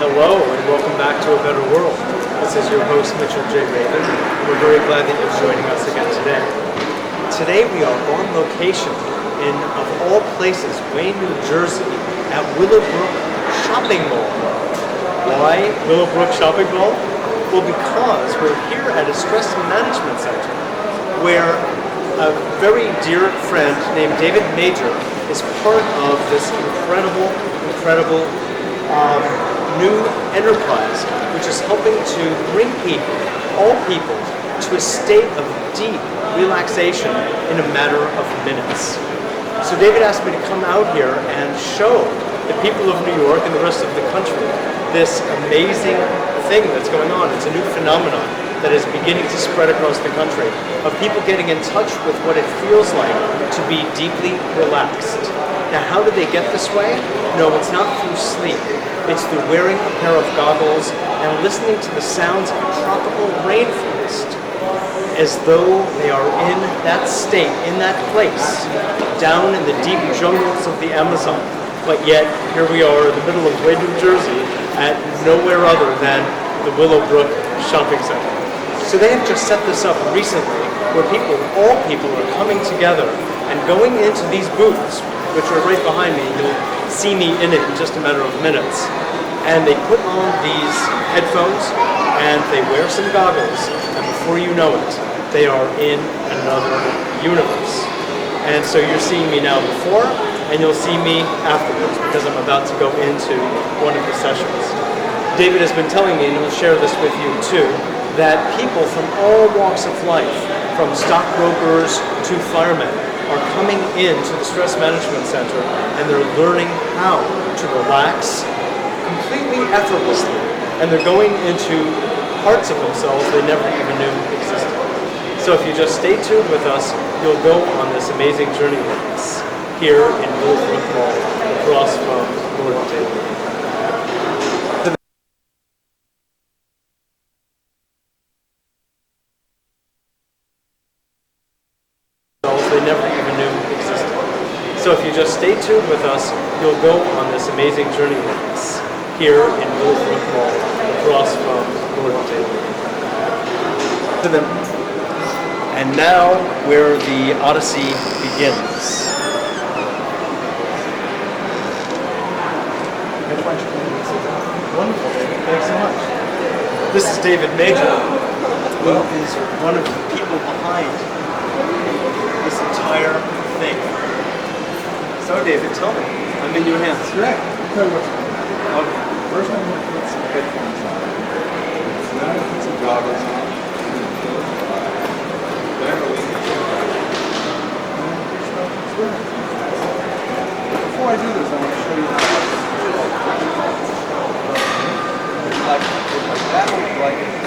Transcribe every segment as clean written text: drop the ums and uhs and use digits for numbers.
Hello and welcome back to A Better World. This is your host Mitchell J. Rabin. We're very glad that you're joining us again today. Today we are on location in, of all places, Wayne, New Jersey at Willowbrook Shopping Mall. Why Willowbrook Shopping Mall? Well, because we're here at a stress management center where a very dear friend named David Major is part of this incredible new enterprise, which is helping to bring people, all people, to a state of deep relaxation in a matter of minutes. So David asked me to come out here and show the people of New York and the rest of the country this amazing thing that's going on. It's a new phenomenon that is beginning to spread across the country of people getting in touch with what it feels like to be deeply relaxed. Now, how do they get this way? No, it's not through sleep. It's through wearing a pair of goggles and listening to the sounds of a tropical rainforest as though they are in that state, in that place, down in the deep jungles of the Amazon. But yet, here we are in the middle of Wayne, New Jersey, at nowhere other than the Willowbrook Shopping Center. So they have just set this up recently, where all people are coming together and going into these booths, which are right behind me. You'll see me in it in just a matter of minutes. And they put on these headphones and they wear some goggles, and before you know it, they are in another universe. And so you're seeing me now before, and you'll see me afterwards, because I'm about to go into one of the sessions. David has been telling me, and he'll share this with you too, that people from all walks of life, from stockbrokers to firemen, are coming into the Stress Management Center and they're learning how to relax completely effortlessly. And they're going into parts of themselves they never even knew existed. So if you just stay tuned with us, you'll go on this amazing journey with us here in Willowbrook Mall, across from Lord David. They never even knew existed. So if you just stay tuned with us, you'll go on this amazing journey with us here in Willowbrook Mall, across from Lord David. And now where the Odyssey begins. Wonderful, David. Thanks so much. This is David Major, who is one of the people behind this entire thing. So, David, tell me. I'm in your hands. Correct. Tell you what's going on. Okay. First, I'm going to put some headphones on. Then I'm going to put some goggles on. Then I'm going to before I do this, I want to show you how that looks like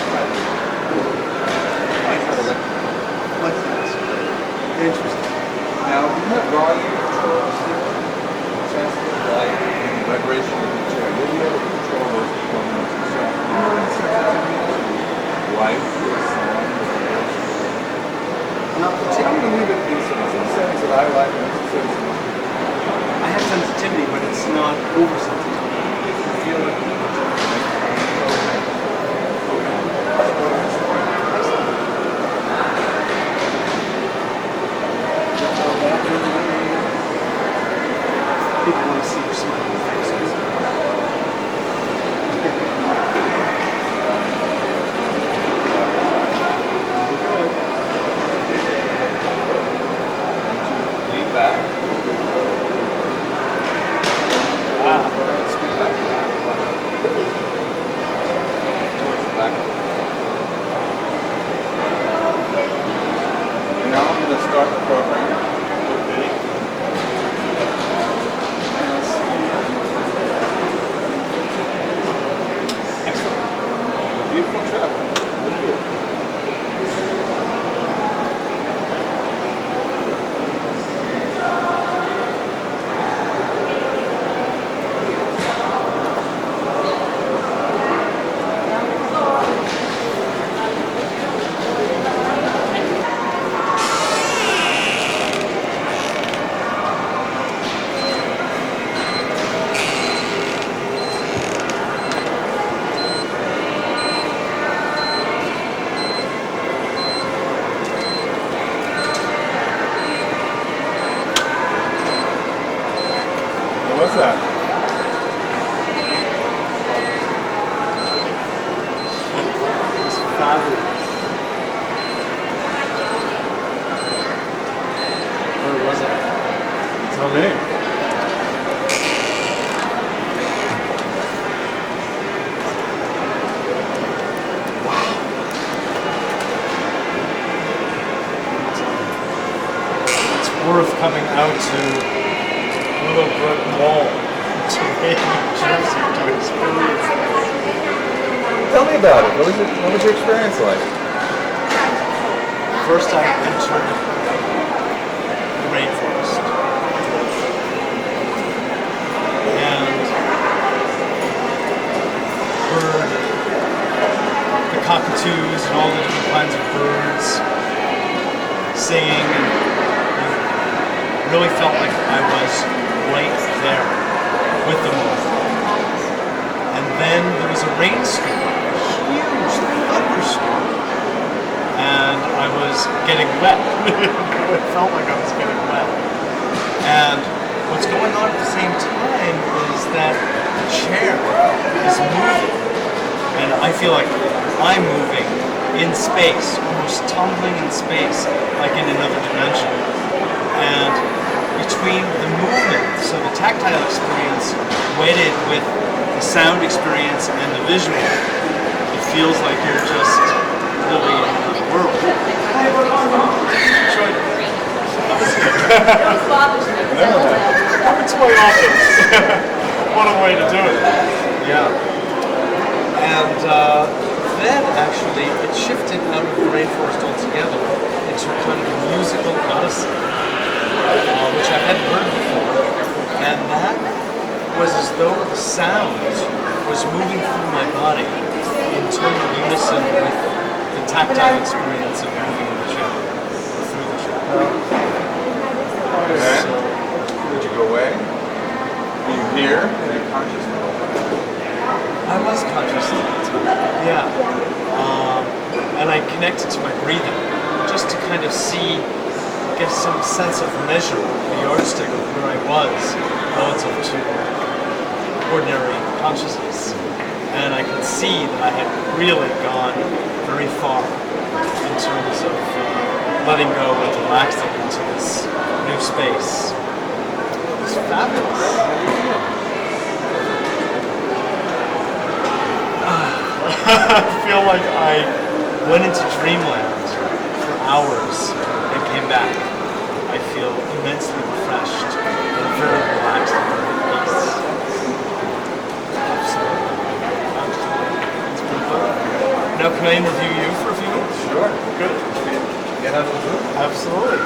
interesting. Now, you have volume control, sensitive light, and vibration of the chair. You'll be able to control those components yourself. You know what sensitivity, light, sound, vibration. Now, I'm going to leave it in some settings that I like and some settings that I have sensitivity, but it's not oversensitivity. if you feel it, People want to see your smiling faces. lean back. Scoot back. Towards the back. And now I'm going to start the program. How was that? It's fabulous. Where was it? Tell me. It's worth coming out to Willow Brook Mall to New Jersey to experience this. Tell me about it. What was your experience like? First I entered the rainforest. And heard the cockatoos and all the different kinds of birds singing, and really felt like I was right there with them all. And then there was a rainstorm, a huge thunderstorm, and I was getting wet. It felt like I was getting wet. And what's going on at the same time is that the chair is moving, and I feel like I'm moving in space, almost tumbling in space, like in another dimension. And between the movement, so the tactile experience wedded with the sound experience and the visual, it feels like you're just living in another world. Enjoyed it. Come into my office. What a way to do it. Yeah. And then actually it shifted out of the rainforest altogether into kind of a musical odyssey, which I hadn't heard before. And that was as though the sound was moving through my body in total unison with the tactile experience of moving in the chair, through the chair. Okay. So, Did you go away? Were you here? Were you conscious? I was conscious of it. Yeah. And I connected to my breathing just to kind of see, get some sense of measure, the yardstick of where I was relative to ordinary consciousness. And I could see that I had really gone very far in terms of letting go and relaxing into this new space. It was fabulous. I feel like I went into dreamland for hours and came back. I feel immensely refreshed and very relaxed and very at peace. Absolutely. It's been fun. Now can I interview you for a few minutes? Sure. Good. Get out of the room. Absolutely.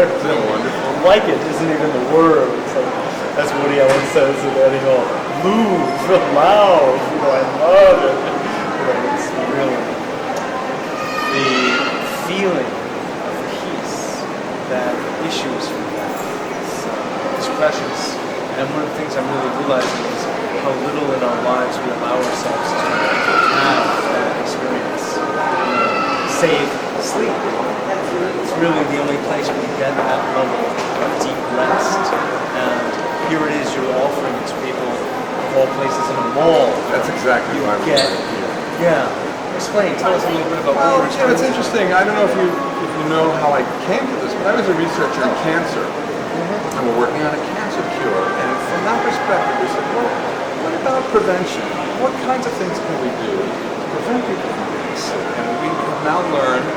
Isn't it wonderful? Like it isn't even the word. It's like, as Woody Allen says in Eddie Hall, move, loud. I love it. It's really the feeling of peace that issues from that. It's precious. And one of the things I'm really realizing is how little in our lives we allow ourselves to have that experience. Save sleep. It's really the only place we get that level of deep rest. And here it is, you're offering it to people of all places in a mall. That's exactly why we're Get, here. yeah. Explain, tell us a little bit about Well, what you're it's interesting. I don't know if you know how I came to this, but I was a researcher in cancer. And we're working on a cancer cure. And from that perspective, we said, well, what about prevention? What kinds of things can we do to prevent people from getting sick? And we have now learned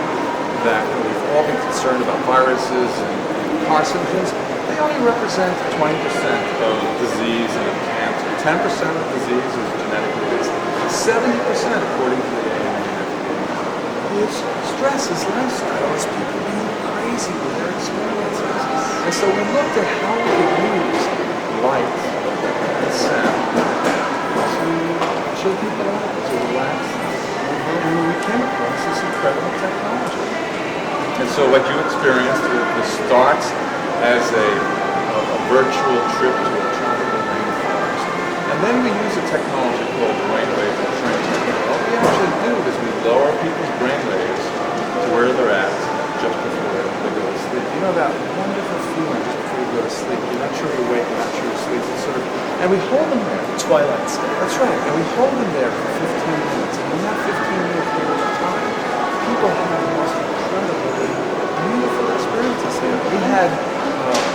that we've all been concerned about viruses and carcinogens. They only represent 20% of disease and of cancer. 10% of disease is genetically based. 70% according to the is stress, is lifestyle, is people being crazy with their experiences. And so we looked at how we could use light and sound to chill people out, to relax them. And we came across this incredible technology. And so what you experienced, this starts as a virtual trip to a tropical rainforest. And then we use a technology called brainwave entrainment. What we actually do is we lower people's brainwaves to where they're at just before they go to sleep. You know that wonderful feeling just before you go to sleep. You're not sure you're awake, you're not sure you're asleep. It's sort of, and we hold them there. Twilight state. That's right. And we hold them there for 15 minutes. And in that 15-minute period of time, people have the most incredibly beautiful experiences here. We had,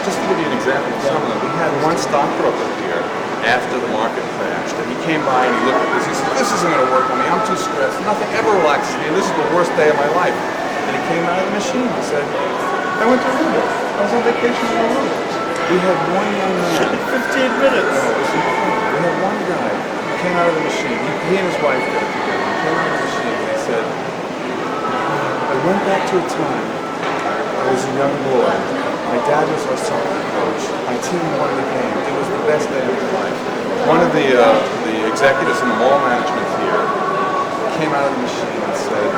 just to give you an example of some of them, we had one stockbroker here after the market crashed, and he came by and he looked at this. He said, "This isn't going to work on me. I'm too stressed. Nothing ever relaxes me. This is the worst day of my life." And he came out of the machine. He said, "I went to Aruba. I was on vacation in Aruba." We had one young man. 15 minutes. Oh, it was incredible. We had one guy who came out of the machine. He and his wife got it together. He came out of the machine and he said, "I went back to a time I was a young boy. My dad was our soccer coach. My team won the game. It was the best day of my life." One of the executives in the mall management here came out of the machine and said,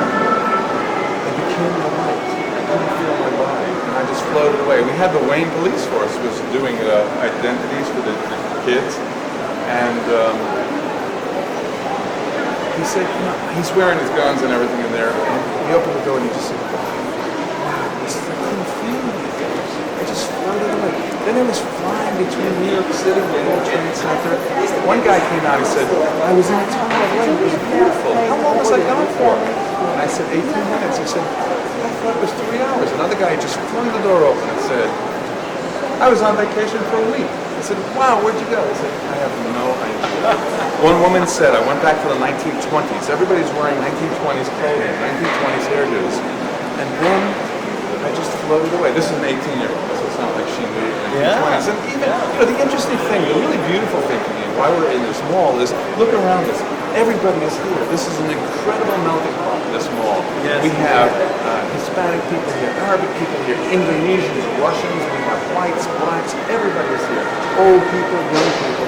"It became light. I couldn't feel my body, and I just floated away." We had the Wayne police force was doing identities for the kids, and he said, he's wearing his guns and everything in there, and he opened the door and he just said, "Wow, I couldn't feel anything. I just floated away." Then it was flying between New York City and the World Trade Center. One guy came out and said, "I was in a tunnel of light. It was beautiful. How long was I gone for?" And I said, 18 minutes. He said, "I thought it was 3 hours." Another guy just flung the door open and said, "I was on vacation for a week." I said, "Wow, where'd you go?" I said, "I have no idea." One woman said, "I went back to the 1920s. Everybody's wearing 1920s clothing, 1920s hairdos. And then I just floated away." This is an 18-year-old, so it's not like she knew in the 1920s. And even, the interesting thing, the really beautiful thing to me, why we're in this mall is, look around us. Everybody is here. This is an incredible melting pot, this mall. Yes. We have Hispanic people here, Arabic people here, Indonesians, Russians, we have whites, blacks, everybody is here. Old people, young people,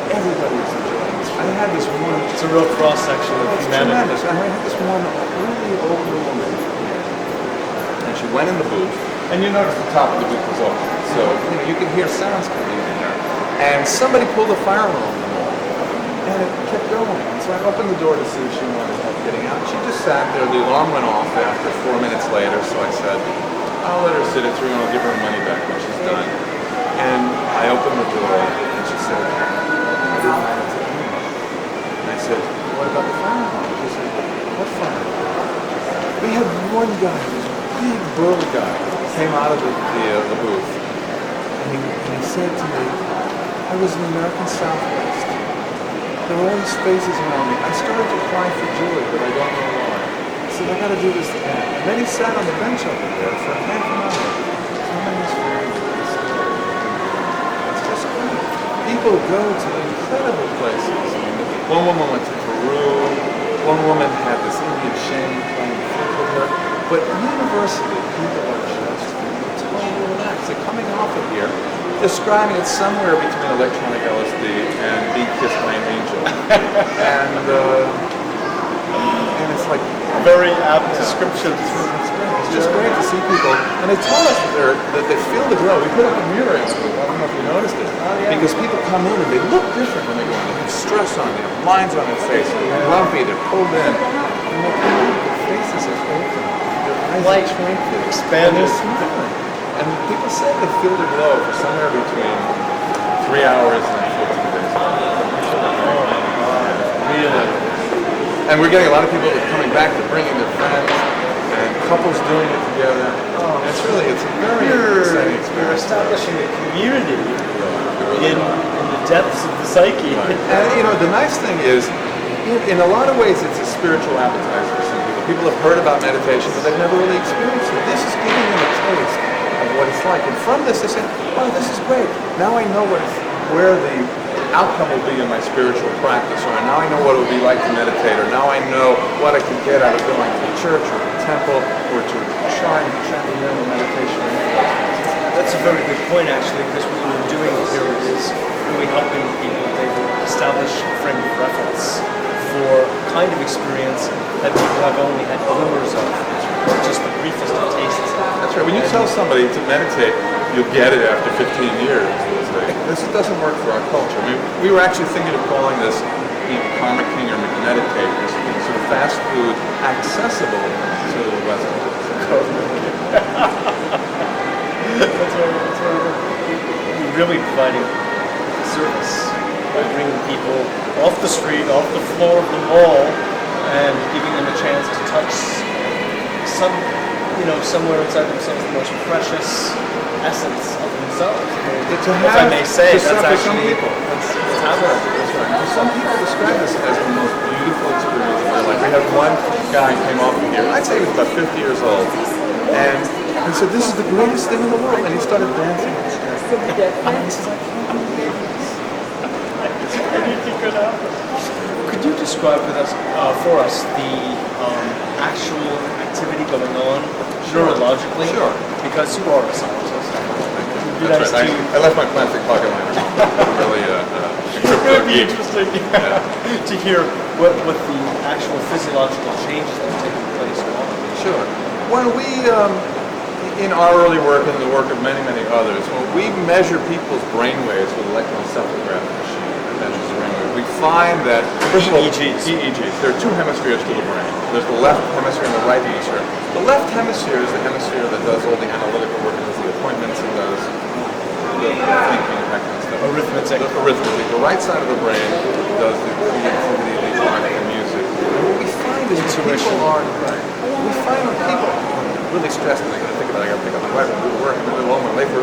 everybody is enjoying this. I had this one... It's a real cross-section of It's humanity. tremendous. I had this one really older woman, and she went in the booth, and you notice the top of the booth was open, so you can hear sounds coming in there. And somebody pulled a fire alarm on the wall, and it kept going. So I opened the door to see if she wanted help getting out. She just sat there. The alarm went off after 4 minutes later, so I said, "I'll let her sit it through and I'll give her money back when she's done." And I opened the door, and she said, "I didn't want it to end." And I said, "What about the fire alarm?" She said, "What fire alarm?" We had one guy, this big burly guy, came out of the booth, and he said to me, "I was in the American Southwest. There were all these faces around me. I started to cry for joy, but I don't know why. I said, I got to do this again." And then he sat on the bench over there for half an hour, telling his friends the story. It's just great. People go to incredible places. I mean, one woman went to Peru. One woman had this Indian shaman playing flute with her. But universally, people are just totally relaxed. are coming off of here, describing it somewhere between electronic LSD and Be Kissed by an Angel. And it's like, Very apt description. it's just great to see people, and they tell us that they feel the glow. We put up a mirror, I don't know if you noticed it, because people come in and they look different when they go in. They have stress on them, lines on their face, they're grumpy, they're pulled in. And they come out, their faces are open, their eyes Light, are tranquil, expanded. and they're smiling. And people say they feel the glow for somewhere between 3 hours and 14 days. Really? And we're getting a lot of people that are coming back, they're bringing their friends, and couples doing it together. It's a very exciting You're experience. establishing a community in the depths of the psyche. And you know, the nice thing is, in a lot of ways, it's a spiritual appetizer for some people. People have heard about meditation, but they've never really experienced it. This is giving them a taste of what it's like. And from this, they say, oh, this is great. Now I know where the outcome will be in my spiritual practice, or now I know what it will be like to meditate, or now I know what I can get out of going to the church or the temple or to try and transcendental meditation. That's a very good point, actually, because what we're doing here is really helping people. They've established a frame of reference for a kind of experience that people have only had glimmers of, or just the briefest of tastes. That's right. When you tell somebody to meditate, you'll get it after 15 years. This doesn't work for our culture. We were actually thinking of calling this Karma King or Meditate, this sort of fast food accessible to the Westerners. That's We're really providing service by bringing people off the street, off the floor of the mall, and giving them a chance to touch somewhere inside themselves the most precious essence of themselves. If I may say, that's actually what's happening. That's right. Some people describe this as the most beautiful experience of their life. We had one guy who came off of here, I'd say he was about 50 years old, and he said, this is the greatest thing in the world, and he started dancing. And he says, I can't believe this. Could you describe for us the actual activity going on neurologically? Sure. Because you are a scientist. That's right. I left my plastic pocket liner. Really It would be interesting to hear what the actual physiological changes that are taking place are. Sure. When we, in our early work and the work of many, many others, when we measure people's brainwaves with electroencephalograph machine that measures the brainwave, we find that, first of all, EEGs, there are two hemispheres to the brain. There's the left hemisphere and the right hemisphere. The left hemisphere is the hemisphere that does all the analytical work, and does the appointments, and does the thinking, that kind of stuff. Arithmetic. Arithmetic. The right side of the brain does the creativity, the art, the music. And what we find is when people are, we find when people are really stressed and they got to think about it, I got to pick up my wife and do work, and then I'm late for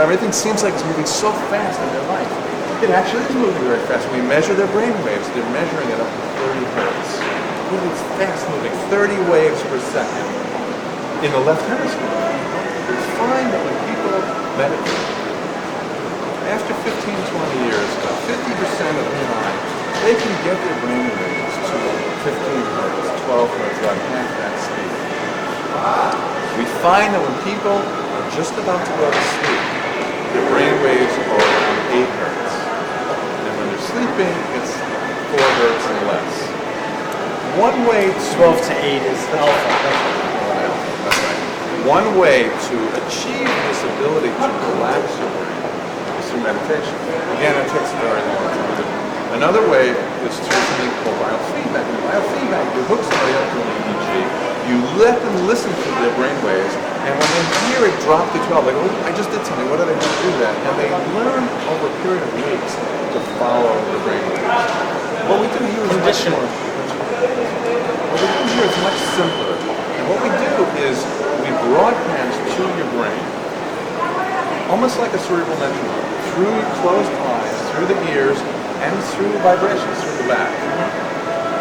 everything seems like it's moving so fast in their life. It actually is moving very fast. When we measure their brain waves, they're measuring it up to 30 hertz. Really fast moving, 30 waves per second in the left hemisphere. We find that when people meditate, after 15, 20 years, about 50% of them and they can get their brain waves to 15 hertz, 12 hertz, about half that speed. We find that when people are just about to go to sleep, their brain waves are around 8 hertz. And when they're sleeping, it's 4 hertz and less. One way to 12 to 8 is alpha. That's right. One way to achieve this ability to relax your brain is through meditation. Again, it takes a very long time to do. Another way is through something called biofeedback. In biofeedback, you hook somebody up to an EEG, you let them listen to their brain waves, and when they hear it drop to 12, they go, oh, I just did something, what did I do to do that? And they learn over a period of weeks to follow the brain waves. What we do here is Conditioning. What we do here is much simpler. And what we do is we broadcast to your brain, almost like a cerebral metronome, through your closed eyes, through the ears, and through vibrations through the back.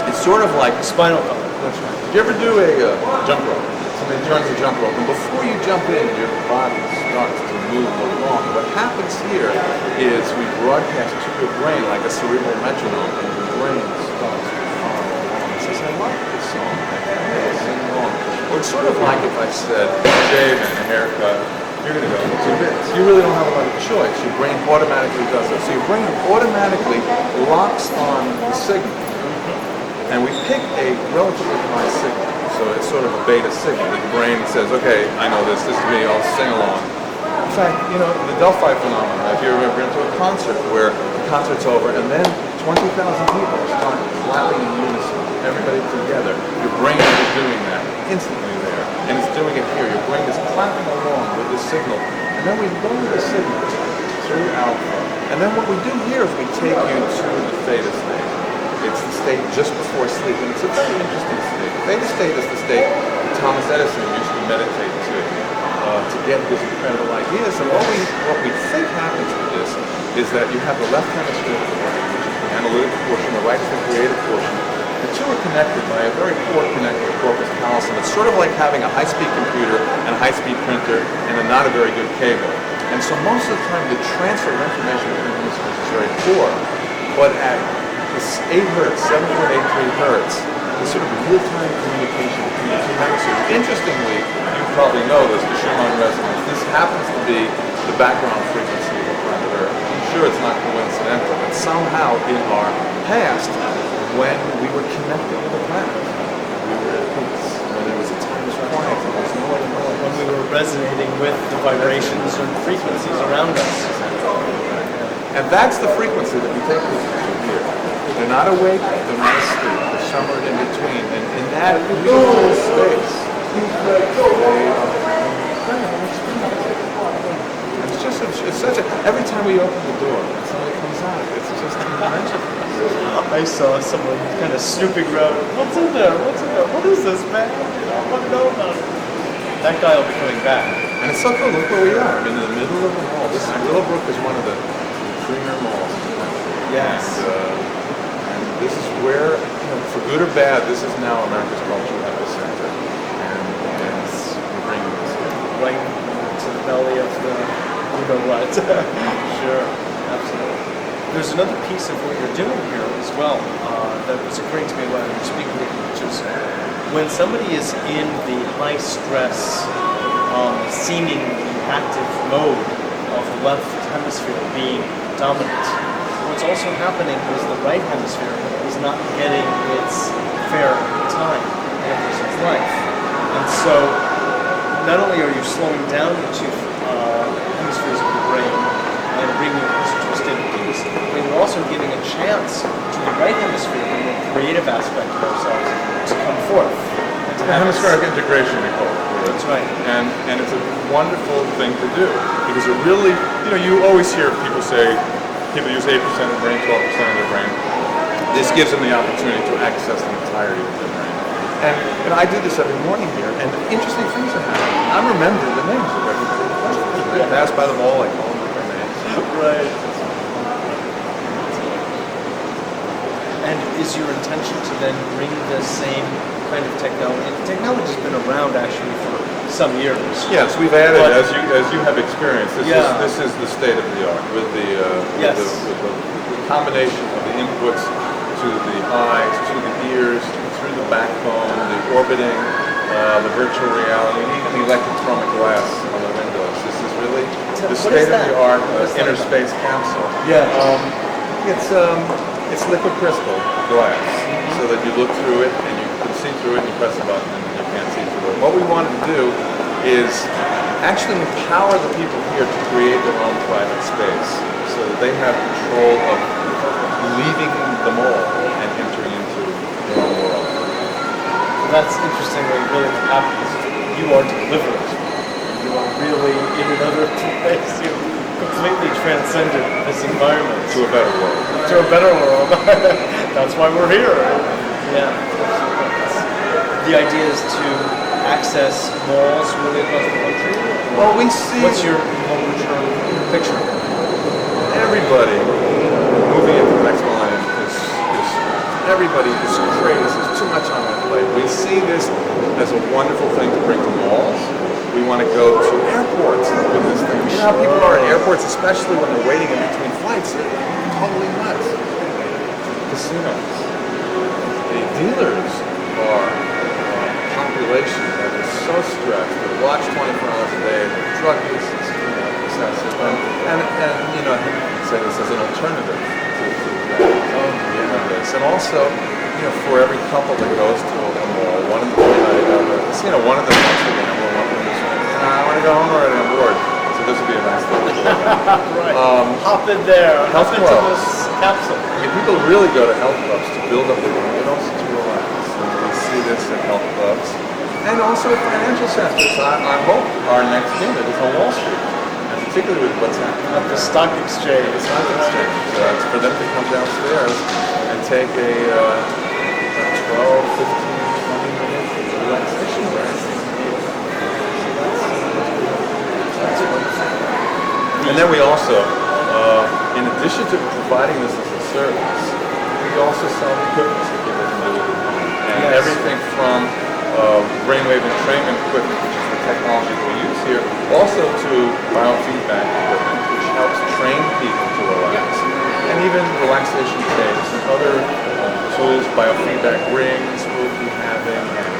It's sort of like Spinal color. that's right. Did you ever do a jump rope? Somebody joins a jump rope, and before you jump in, your body starts to move along. What happens here is we broadcast to your brain like a cerebral metronome, and your brain starts to follow along. It says, I like this song. I sing along. Or it's sort of like if I said, shave and a haircut, you're going to go to this. You really don't have a lot of choice. Your brain automatically does that. So your brain automatically locks on the signal. And we pick a relatively high signal. So it's sort of a beta signal. The brain says, okay, I know this is me, I'll sing along. In fact, you know, the Delphi phenomenon, if you've ever been to a concert where the concert's over and then 20,000 people start clapping in unison, everybody together, your brain is doing that instantly there. And it's doing it here. Your brain is clapping along with the signal. And then we lower the signal through alpha. And then what we do here is we take you to the theta state. It's the state just before sleep, and it's a very interesting state. Theta state is the state that Thomas Edison used to meditate to get his incredible ideas. And what we think happens with this is that you have the left hemisphere of the brain, which is the analytical portion, the right is the creative portion. The two are connected by a very poor connector, corpus callosum. It's sort of like having a high-speed computer and a high-speed printer and a not a very good cable. And so most of the time, the transfer of information between hemispheres is very poor. But at 8 hertz, 7.83 hertz, the sort of real-time communication between the two hemispheres. Interestingly, you probably know this, the Schumann resonance. This happens to be the background frequency of the planet Earth. I'm sure it's not coincidental, but somehow in our past, when we were connected with the planet, we were at peace. When there was a time of quiet, there was no other noise. When we were resonating with the vibrations and frequencies around us. And that's the frequency that we take people to here. They're not awake, they're not asleep, they're somewhere in between. And in that little space, they are it's just it's such a, every time we open the door, somebody comes out, it's just an adventure for us. I saw someone kind of snooping around. What's in there? What's in there? What is this, man? I want to know about it. That guy will be coming back. And it's so cool, look where we are. I mean, in the middle of the mall. This is Willowbrook is one of the premier malls. Yes. And this is where, you know, for good or bad, this is now America's cultural epicenter. And we're bringing this here. Right to the belly of the, you know what. Sure, absolutely. There's another piece of what you're doing here as well that was occurring to me while you were speaking with me, which is when somebody is in the high stress, seemingly active mode of the left hemisphere being dominant, what's also happening is the right hemisphere is not getting its fair time in a person's life. And so not only are you slowing down the two hemispheres of the brain and bringing a person to a state of peace, but you're also giving a chance to the right hemisphere, the more creative aspect of ourselves, to come forth. And to have Hemispheric integration, we call it. That's right. And it's a wonderful thing to do because it really, you know, you always hear people say people use 8% of the brain, 12% of their brain. This gives them the opportunity to access the entirety of their brain. And you know, I do this every morning here, and interesting things are happening. I'm remembering the names of everybody. I pass by the mall, I call them by their names. Right. And is your intention to then bring the same kind of technology? Technology's been around actually for some years. Yes, we've added, as you have experienced, this is the state of the art with the combination of the inputs to the eyes, to the ears, through the backbone, the orbiting, the virtual reality, and even the electrochromic glass on the windows. This is really the state of the art inner space capsule. Yeah. It's liquid crystal glass, so that you look through it and you can see through it, and you press a button and you can't see through it. What we wanted to do is actually empower the people here to create their own private space, so that they have control of leaving the mall and entering into their own world. That's interesting really what happens. You are delivered. You are really in another place. You completely transcended this environment. To a better world. To a better world. That's why we're here. Yeah. The idea is to access malls really across the country? Well, we see... What's your longer-term picture? Everybody moving into the next millennium everybody is crazy. There's too much on their plate. We see this as a wonderful thing to bring to malls. We want to go to airports with this thing. You know how people are at airports, especially when they're waiting in between flights. They're totally nuts. Casinos. The dealers are a population that is so stressed. They watch 24 hours a day. They're drug use. and you know, I say this as an alternative to this, and also, you know, for every couple that goes to a mall, one of them, you know, one of them wants to gamble, one of them is, I want to go home already, I'm bored. So this would be a nice thing to do. Right. Hop in there. Health Hop into clubs. this capsule. I mean, people really go to health clubs to build up their confidence, to relax. And we see this at health clubs. And also at financial centers. I hope our next unit is on Wall Street. And particularly with what's happening At the stock exchange. the stock exchange. It's for them to come downstairs and take a 12, 15, 20-minute relaxation break. That's wonderful. And then we also, in addition to providing this as a service, we also sell equipment that people can do it at home. And Yes. everything from brainwave entrainment equipment, which is the technology we use here, also to biofeedback equipment, which helps train people to relax. And even relaxation tapes and other tools, biofeedback rings we'll be having, and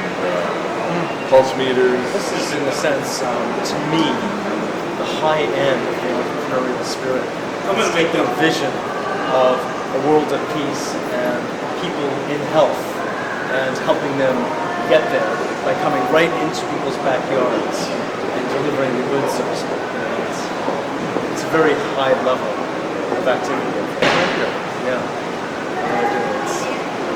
pulse meters. This is, in a sense, to me, the high end of the entrepreneurial spirit. It's taking a vision of a world at peace and people in health and helping them get there by coming right into people's backyards and delivering the goods, so to speak. You know, it's a very high level of activity. Yeah.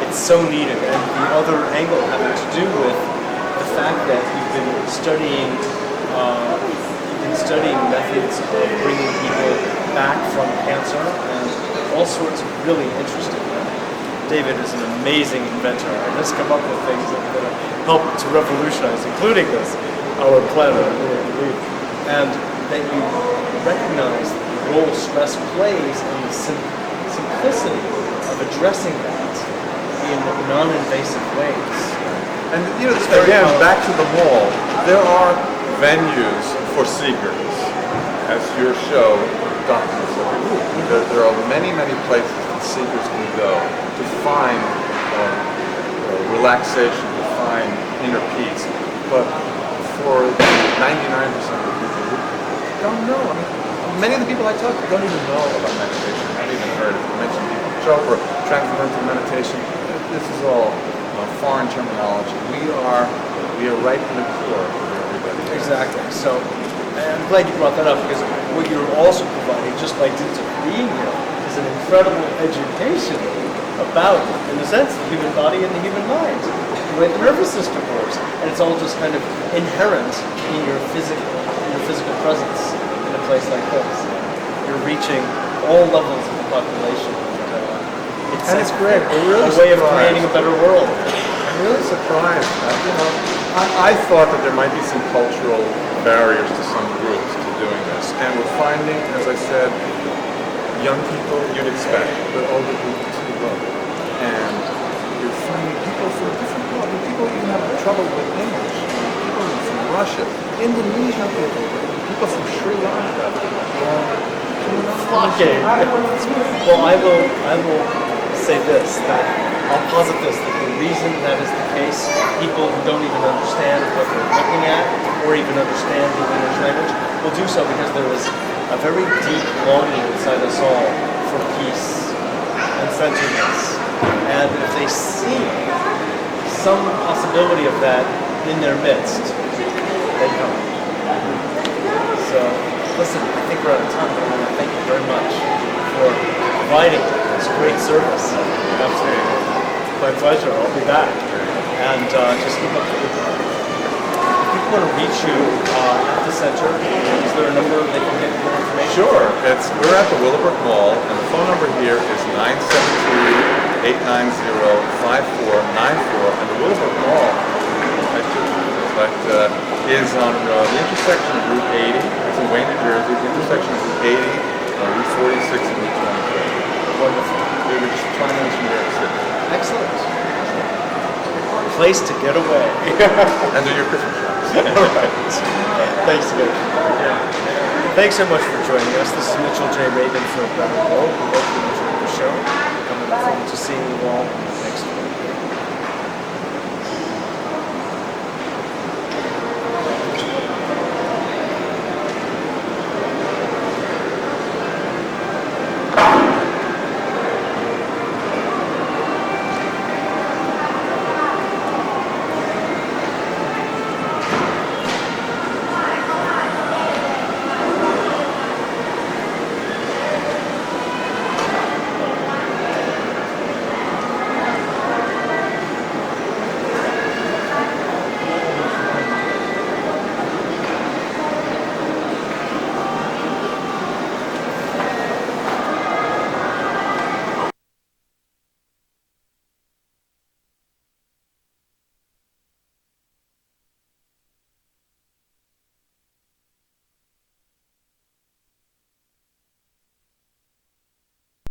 It's so needed. And the other angle having to do with the fact that you've been studying methods of bringing people back from cancer and all sorts of really interesting. David is an amazing inventor and has come up with things that are going to help to revolutionize, including this, our planet, I really believe. And that you recognize the role stress plays in the simplicity of addressing that in non-invasive ways. And you know, again, back to the mall, there are venues for seekers, as your show documents every week. There are many, many places that seekers can go to find relaxation, to find inner peace. But for 99% of the people who don't know, I mean, many of the people I talk to don't even know about meditation. I haven't even heard of it. I mentioned Deepak Chopra, transcendental meditation. This is all foreign terminology. We are right in the core of everybody. Exactly. So, I'm glad you brought that up because what you're also providing, just by dint of being here, is an incredible education about, in a sense, the human body and the human mind, the way the nervous system works, and it's all just kind of inherent in your physical presence in a place like this. You're reaching all levels of the population. It's great. We're really a way of surprised. creating a better world. I'm really surprised. I thought that there might be some cultural barriers to some groups to doing this, and we're finding, as I said, young people you'd expect, but older people too. And you're finding people from different cultures. People even have trouble with English. People from Russia, Indonesian people from Sri Lanka. Okay. Well, I will say this, that I'll posit this, that the reason that is the case, people who don't even understand what they're looking at, or even understand the English language, will do so because there is a very deep longing inside us all for peace and centeredness. And if they see some possibility of that in their midst, they come. So, listen, I think we're out of time, but I want to thank you very much for providing this great service. Absolutely. My pleasure. I'll be back. And just keep up the good work. If people want to reach you at the center, is there a number they can get more information? Sure. We're at the Willowbrook Mall, and the phone number here is 972-890-5494, and the Willowbrook Mall is on the intersection of Route 80. It's in Wayne, New Jersey. The intersection of Route 80, Route 46, and Route 23. Wonderful. We were just 20 minutes from New York City. Excellent. Place to get away. And do your Christmas shops. All right. Thanks again. Thanks so much for joining us. This is Mitchell J. Rabin for Better World. We hope you enjoyed